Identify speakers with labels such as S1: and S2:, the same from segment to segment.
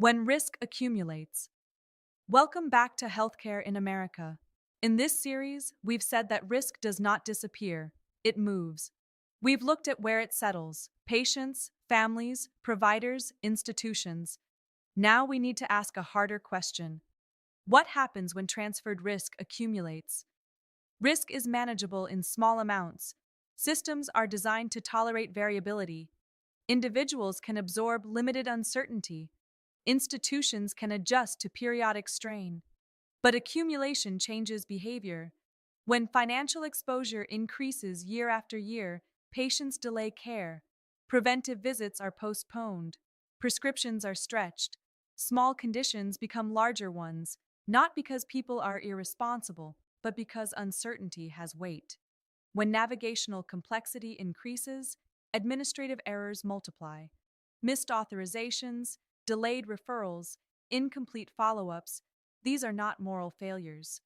S1: When risk accumulates. Welcome back to Healthcare in America. In this series, we've said that risk does not disappear, it moves. We've looked at where it settles: patients, families, providers, institutions. Now we need to ask a harder question. What happens when transferred risk accumulates? Risk is manageable in small amounts. Systems are designed to tolerate variability. Individuals can absorb limited uncertainty. Institutions can adjust to periodic strain. But accumulation changes behavior. When financial exposure increases year after year, patients delay care. Preventive visits are postponed. Prescriptions are stretched. Small conditions become larger ones, not because people are irresponsible, but because uncertainty has weight. When navigational complexity increases, administrative errors multiply. Missed authorizations, delayed referrals, incomplete follow-ups, these are not moral failures.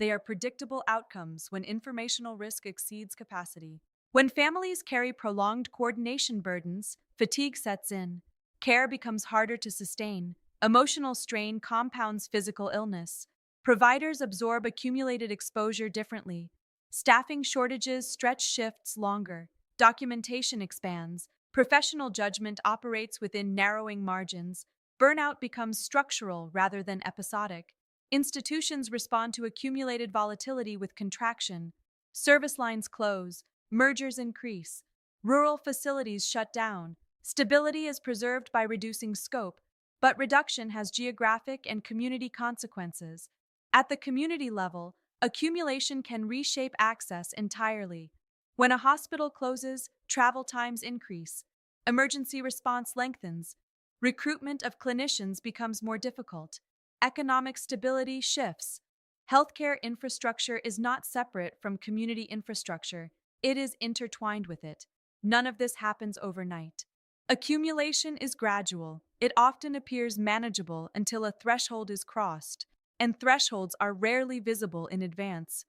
S1: They are predictable outcomes when informational risk exceeds capacity. When families carry prolonged coordination burdens, fatigue sets in. Care becomes harder to sustain. Emotional strain compounds physical illness. Providers absorb accumulated exposure differently. Staffing shortages stretch shifts longer. Documentation expands. Professional judgment operates within narrowing margins. Burnout becomes structural rather than episodic. Institutions respond to accumulated volatility with contraction. Service lines close. Mergers increase. Rural facilities shut down. Stability is preserved by reducing scope, but reduction has geographic and community consequences. At the community level, accumulation can reshape access entirely. When a hospital closes, travel times increase. Emergency response lengthens. Recruitment of clinicians becomes more difficult. Economic stability shifts. Healthcare infrastructure is not separate from community infrastructure, it is intertwined with it. None of this happens overnight. Accumulation is gradual. It often appears manageable until a threshold is crossed, and thresholds are rarely visible in advance.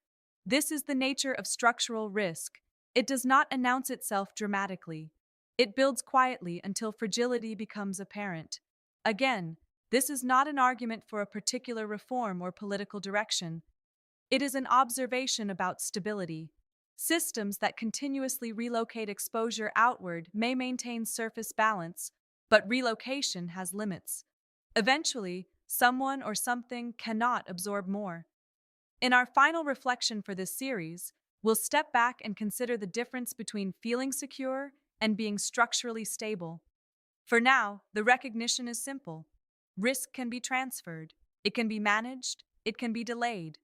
S1: This is the nature of structural risk. It does not announce itself dramatically. It builds quietly until fragility becomes apparent. Again, this is not an argument for a particular reform or political direction. It is an observation about stability. Systems that continuously relocate exposure outward may maintain surface balance, but relocation has limits. Eventually, someone or something cannot absorb more. In our final reflection for this series, we'll step back and consider the difference between feeling secure and being structurally stable. For now, the recognition is simple. Risk can be transferred, it can be managed, it can be delayed.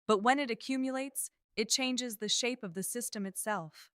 S1: But when it accumulates, it changes the shape of the system itself.